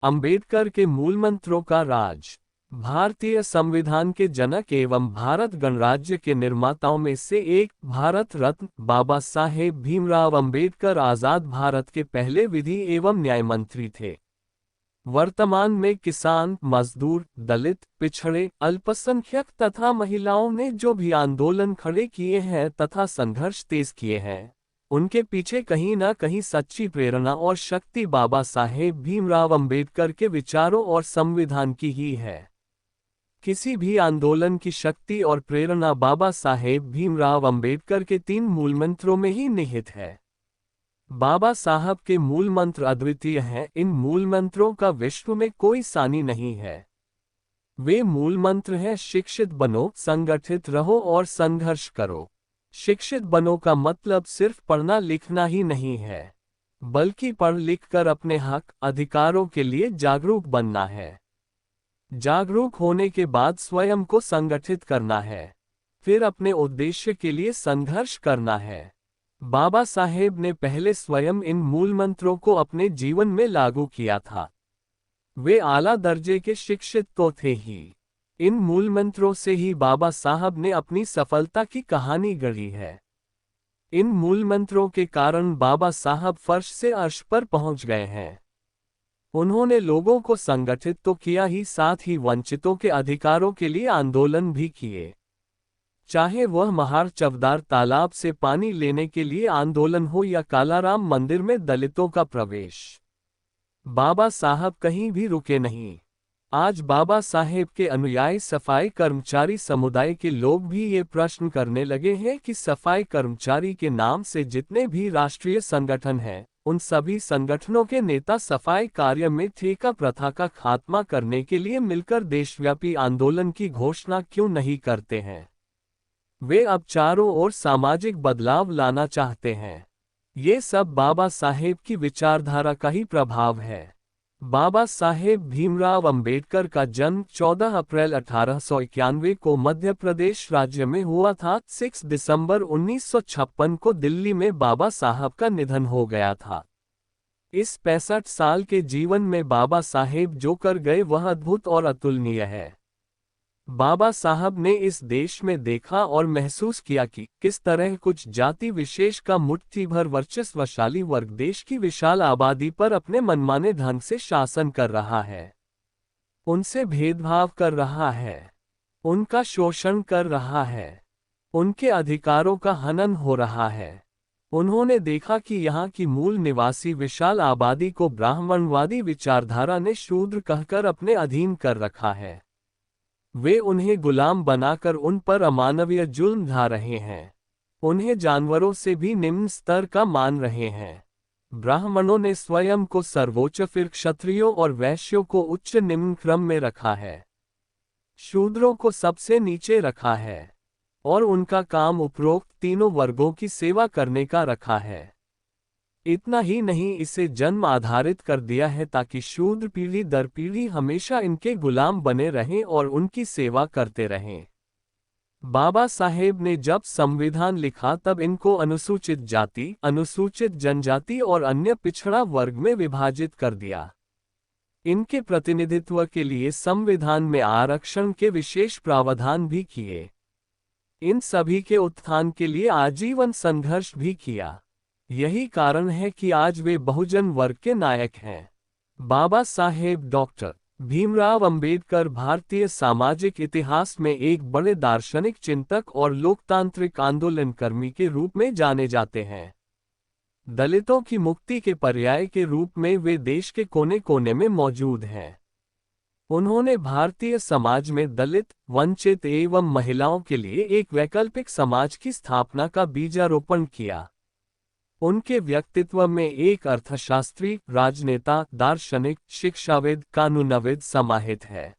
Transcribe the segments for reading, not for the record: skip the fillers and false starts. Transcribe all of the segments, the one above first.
अंबेडकर के मूलमंत्रों का राज। भारतीय संविधान के जनक एवं भारत गणराज्य के निर्माताओं में से एक, भारत रत्न बाबा साहेब भीमराव अंबेडकर आजाद भारत के पहले विधि एवं न्याय मंत्री थे। वर्तमान में किसान, मजदूर, दलित, पिछड़े, अल्पसंख्यक तथा महिलाओं ने जो भी आंदोलन खड़े किए हैं तथा संघर्ष तेज किए हैं, उनके पीछे कहीं न कहीं सच्ची प्रेरणा और शक्ति बाबा साहेब भीमराव अंबेडकर के विचारों और संविधान की ही है। किसी भी आंदोलन की शक्ति और प्रेरणा बाबा साहेब भीमराव अंबेडकर के 3 मूलमंत्रों में ही निहित है। बाबा साहब के मूलमंत्र अद्वितीय हैं। इन मूलमंत्रों का विश्व में कोई सानी नहीं है। वे मूलमंत्र हैं: शिक्षित बनो, संगठित रहो और संघर्ष करो। शिक्षित बनो का मतलब सिर्फ पढ़ना लिखना ही नहीं है, बल्कि पढ़ लिख कर अपने हक अधिकारों के लिए जागरूक बनना है। जागरूक होने के बाद स्वयं को संगठित करना है, फिर अपने उद्देश्य के लिए संघर्ष करना है। बाबा साहेब ने पहले स्वयं इन मूलमंत्रों को अपने जीवन में लागू किया था। वे आला दर्जे के शिक्षित तो थे ही। इन मूलमंत्रों से ही बाबा साहब ने अपनी सफलता की कहानी गढ़ी है। इन मूलमंत्रों के कारण बाबा साहब फर्श से अर्श पर पहुंच गए हैं। उन्होंने लोगों को संगठित तो किया ही, साथ ही वंचितों के अधिकारों के लिए आंदोलन भी किए। चाहे वह महार चवदार तालाब से पानी लेने के लिए आंदोलन हो या कालाराम मंदिर में दलितों का प्रवेश, बाबा साहब कहीं भी रुके नहीं। आज बाबा साहेब के अनुयायी सफाई कर्मचारी समुदाय के लोग भी ये प्रश्न करने लगे हैं कि सफाई कर्मचारी के नाम से जितने भी राष्ट्रीय संगठन हैं, उन सभी संगठनों के नेता सफाई कार्य में ठेका प्रथा का खात्मा करने के लिए मिलकर देशव्यापी आंदोलन की घोषणा क्यों नहीं करते हैं। वे अब चारों ओर सामाजिक बदलाव लाना चाहते हैं। ये सब बाबा साहेब की विचारधारा का ही प्रभाव है। बाबा साहेब भीमराव अंबेडकर का जन्म 14 अप्रैल 1891 को मध्य प्रदेश राज्य में हुआ था। 6 दिसंबर 1956 को दिल्ली में बाबा साहब का निधन हो गया था। इस 65 साल के जीवन में बाबा साहेब जो कर गए वह अद्भुत और अतुलनीय है। बाबा साहब ने इस देश में देखा और महसूस किया कि किस तरह कुछ जाति विशेष का मुट्ठी भर वर्चस्वशाली वर्ग देश की विशाल आबादी पर अपने मनमाने ढंग से शासन कर रहा है, उनसे भेदभाव कर रहा है, उनका शोषण कर रहा है, उनके अधिकारों का हनन हो रहा है। उन्होंने देखा कि यहाँ की मूल निवासी विशाल आबादी को ब्राह्मणवादी विचारधारा ने शूद्र कहकर अपने अधीन कर रखा है। वे उन्हें गुलाम बनाकर उन पर अमानवीय जुल्म ढा रहे हैं, उन्हें जानवरों से भी निम्न स्तर का मान रहे हैं। ब्राह्मणों ने स्वयं को सर्वोच्च, फिर क्षत्रियों और वैश्यों को उच्च निम्न क्रम में रखा है, शूद्रों को सबसे नीचे रखा है और उनका काम उपरोक्त तीनों वर्गों की सेवा करने का रखा है। इतना ही नहीं, इसे जन्म आधारित कर दिया है ताकि शूद्र पीढ़ी दर पीढ़ी हमेशा इनके गुलाम बने रहें और उनकी सेवा करते रहें। बाबा साहेब ने जब संविधान लिखा तब इनको अनुसूचित जाति, अनुसूचित जनजाति और अन्य पिछड़ा वर्ग में विभाजित कर दिया। इनके प्रतिनिधित्व के लिए संविधान में आरक्षण के विशेष प्रावधान भी किए। इन सभी के उत्थान के लिए आजीवन संघर्ष भी किया। यही कारण है कि आज वे बहुजन वर्ग के नायक हैं। बाबा साहेब डॉक्टर भीमराव अंबेडकर भारतीय सामाजिक इतिहास में एक बड़े दार्शनिक चिंतक और लोकतांत्रिक आंदोलनकर्मी के रूप में जाने जाते हैं। दलितों की मुक्ति के पर्याय के रूप में वे देश के कोने कोने में मौजूद हैं। उन्होंने भारतीय समाज में दलित, वंचित एवं महिलाओं के लिए एक वैकल्पिक समाज की स्थापना का बीजारोपण किया। उनके व्यक्तित्व में एक अर्थशास्त्री, राजनेता, दार्शनिक, शिक्षाविद, कानूनविद समाहित है।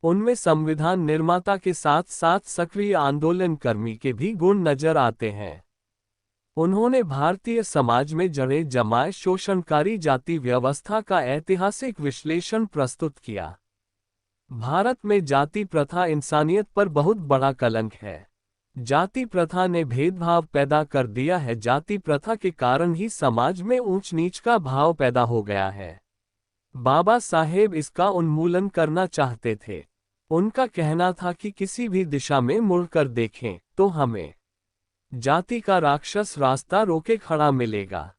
उनमें संविधान निर्माता के साथ साथ सक्रिय आंदोलनकर्मी के भी गुण नजर आते हैं। उन्होंने भारतीय समाज में जड़े जमाए शोषणकारी जाति व्यवस्था का ऐतिहासिक विश्लेषण प्रस्तुत किया। भारत में जाति प्रथा इंसानियत पर बहुत बड़ा कलंक है। जाति प्रथा ने भेदभाव पैदा कर दिया है। जाति प्रथा के कारण ही समाज में ऊंच नीच का भाव पैदा हो गया है। बाबा साहेब इसका उन्मूलन करना चाहते थे। उनका कहना था कि किसी भी दिशा में मुड़कर देखें तो हमें जाति का राक्षस रास्ता रोके खड़ा मिलेगा।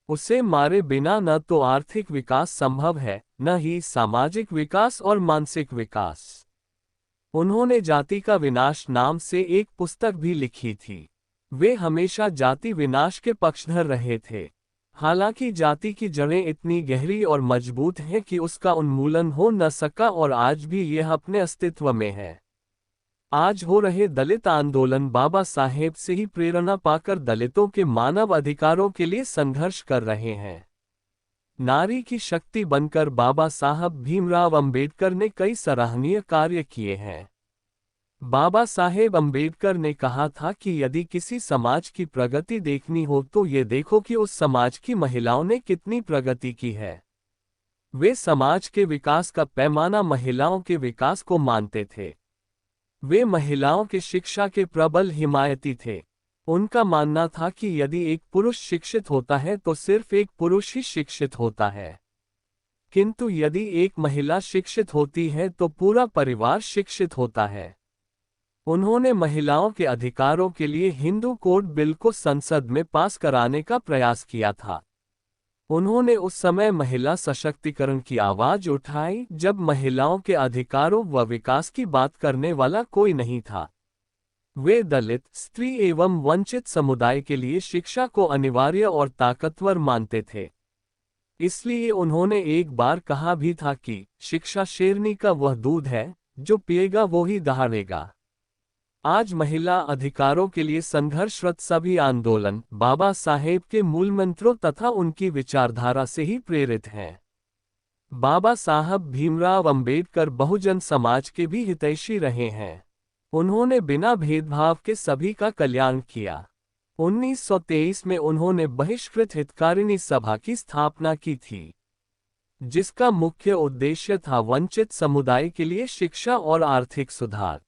उसे मारे बिना न तो आर्थिक विकास संभव है, न ही सामाजिक विकास और मानसिक विकास। उन्होंने जाति का विनाश नाम से एक पुस्तक भी लिखी थी। वे हमेशा जाति विनाश के पक्षधर रहे थे। हालांकि जाति की जड़ें इतनी गहरी और मजबूत हैं कि उसका उन्मूलन हो न सका और आज भी यह अपने अस्तित्व में है। आज हो रहे दलित आंदोलन बाबा साहेब से ही प्रेरणा पाकर दलितों के मानव अधिकारों के लिए संघर्ष कर रहे हैं। नारी की शक्ति बनकर बाबा साहब भीमराव अंबेडकर ने कई सराहनीय कार्य किए हैं। बाबा साहेब अंबेडकर ने कहा था कि यदि किसी समाज की प्रगति देखनी हो तो ये देखो कि उस समाज की महिलाओं ने कितनी प्रगति की है। वे समाज के विकास का पैमाना महिलाओं के विकास को मानते थे। वे महिलाओं के शिक्षा के प्रबल हिमायती थे। उनका मानना था कि यदि एक पुरुष शिक्षित होता है तो सिर्फ एक पुरुष ही शिक्षित होता है, किंतु यदि एक महिला शिक्षित होती है तो पूरा परिवार शिक्षित होता है। उन्होंने महिलाओं के अधिकारों के लिए हिंदू कोड बिल को संसद में पास कराने का प्रयास किया था। उन्होंने उस समय महिला सशक्तिकरण की आवाज उठाई जब महिलाओं के अधिकारों व विकास की बात करने वाला कोई नहीं था। वे दलित, स्त्री एवं वंचित समुदाय के लिए शिक्षा को अनिवार्य और ताकतवर मानते थे। इसलिए उन्होंने एक बार कहा भी था कि शिक्षा शेरनी का वह दूध है जो पिएगा वो ही दहाड़ेगा। आज महिला अधिकारों के लिए संघर्षरत सभी आंदोलन बाबा साहेब के मूल मंत्रों तथा उनकी विचारधारा से ही प्रेरित हैं। बाबा साहब भीमराव अंबेडकर बहुजन समाज के भी हितैषी रहे हैं। उन्होंने बिना भेदभाव के सभी का कल्याण किया। 1923 में उन्होंने बहिष्कृत हितकारिणी सभा की स्थापना की थी, जिसका मुख्य उद्देश्य था वंचित समुदाय के लिए शिक्षा और आर्थिक सुधार।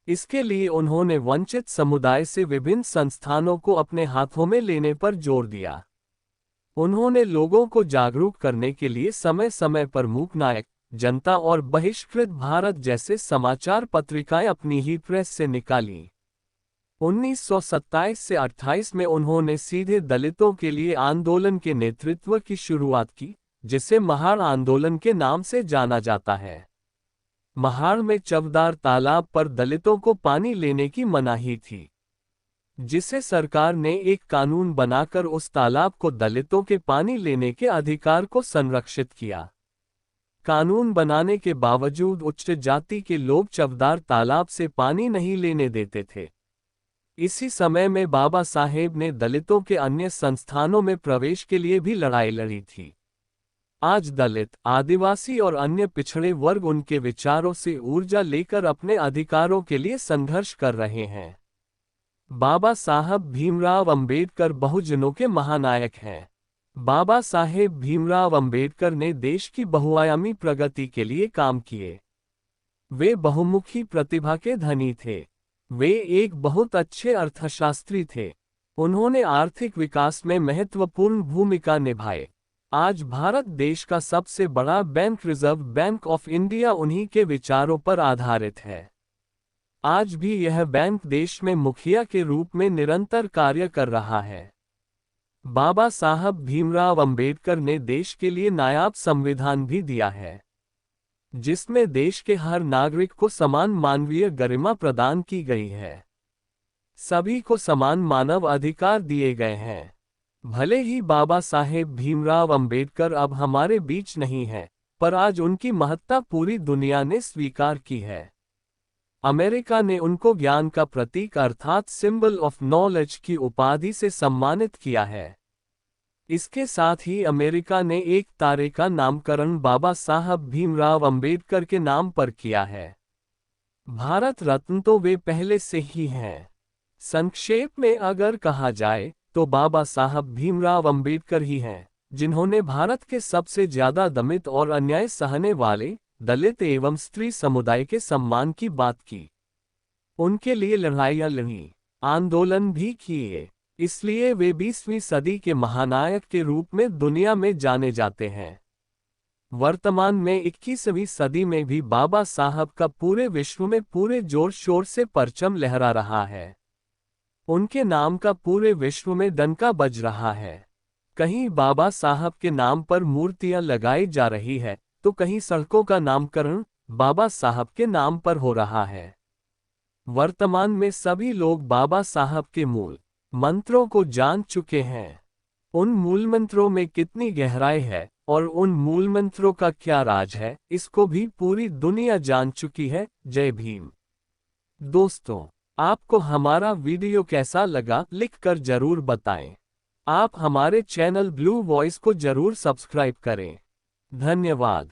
इसके लिए उन्होंने वंचित समुदाय से विभिन्न संस्थानों को अपने हाथों में लेने पर जोर दिया। उन्होंने लोगों को जागरूक करने के लिए समय समय पर मूक नायक, जनता और बहिष्कृत भारत जैसे समाचार पत्रिकाएं अपनी ही प्रेस से निकाली। 1927 से 28 में उन्होंने सीधे दलितों के लिए आंदोलन के नेतृत्व की शुरुआत की, जिसे महाड़ आंदोलन के नाम से जाना जाता है। महाड़ में चवदार तालाब पर दलितों को पानी लेने की मनाही थी, जिसे सरकार ने एक कानून बनाकर उस तालाब को दलितों के पानी लेने के अधिकार को संरक्षित किया। कानून बनाने के बावजूद उच्च जाति के लोग चवदार तालाब से पानी नहीं लेने देते थे। इसी समय में बाबा साहेब ने दलितों के अन्य संस्थानों में प्रवेश के लिए भी लड़ाई लड़ी थी। आज दलित, आदिवासी और अन्य पिछड़े वर्ग उनके विचारों से ऊर्जा लेकर अपने अधिकारों के लिए संघर्ष कर रहे हैं। बाबा साहब भीमराव अंबेडकर बहुजनों के महानायक हैं। बाबा साहेब भीमराव अंबेडकर ने देश की बहुआयामी प्रगति के लिए काम किए। वे बहुमुखी प्रतिभा के धनी थे। वे एक बहुत अच्छे अर्थशास्त्री थे। उन्होंने आर्थिक विकास में महत्वपूर्ण भूमिका निभाई। आज भारत देश का सबसे बड़ा bank reserve bank of India उन्हीं के विचारों पर आधारित है। आज भी यह बैंक देश में मुखिया के रूप में निरंतर कार्य कर रहा है। बाबा साहब भीमराव अंबेडकर ने देश के लिए नायाब संविधान भी दिया है, जिसमें देश के हर नागरिक को समान मानवीय गरिमा प्रदान की गई है। सभी को समान मानव अधिकार दिए गए हैं। भले ही बाबा साहेब भीमराव अंबेडकर अब हमारे बीच नहीं हैं, पर आज उनकी महत्ता पूरी दुनिया ने स्वीकार की है। अमेरिका ने उनको ज्ञान का प्रतीक अर्थात सिंबल ऑफ नॉलेज की उपाधि से सम्मानित किया है। इसके साथ ही अमेरिका ने एक तारे का नामकरण बाबा साहब भीमराव अंबेडकर के नाम पर किया है। भारत रत्न तो वे पहले से ही हैं। संक्षेप में अगर कहा जाए तो बाबा साहब भीमराव अंबेडकर ही हैं, जिन्होंने भारत के सबसे ज्यादा दमित और अन्याय सहने वाले दलित एवं स्त्री समुदाय के सम्मान की बात की। उनके लिए लड़ाइयां लड़ी, आंदोलन भी किए। इसलिए वे 20वीं सदी के महानायक के रूप में दुनिया में जाने जाते हैं। वर्तमान में 21वीं सदी में भी बाबा साहब का पूरे विश्व में पूरे जोर शोर से परचम लहरा रहा है। उनके नाम का पूरे विश्व में डंका बज रहा है। कहीं बाबा साहब के नाम पर मूर्तियां लगाई जा रही है, तो कहीं सड़कों का नामकरण बाबा साहब के नाम पर हो रहा है। वर्तमान में सभी लोग बाबा साहब के मूल मंत्रों को जान चुके हैं। उन मूल मंत्रों में कितनी गहराई है और उन मूल मंत्रों का क्या राज है, इसको भी पूरी दुनिया जान चुकी है। जय भीम। दोस्तों, आपको हमारा वीडियो कैसा लगा लिखकर जरूर बताएं। आप हमारे चैनल ब्लू वॉइस को जरूर सब्सक्राइब करें। धन्यवाद।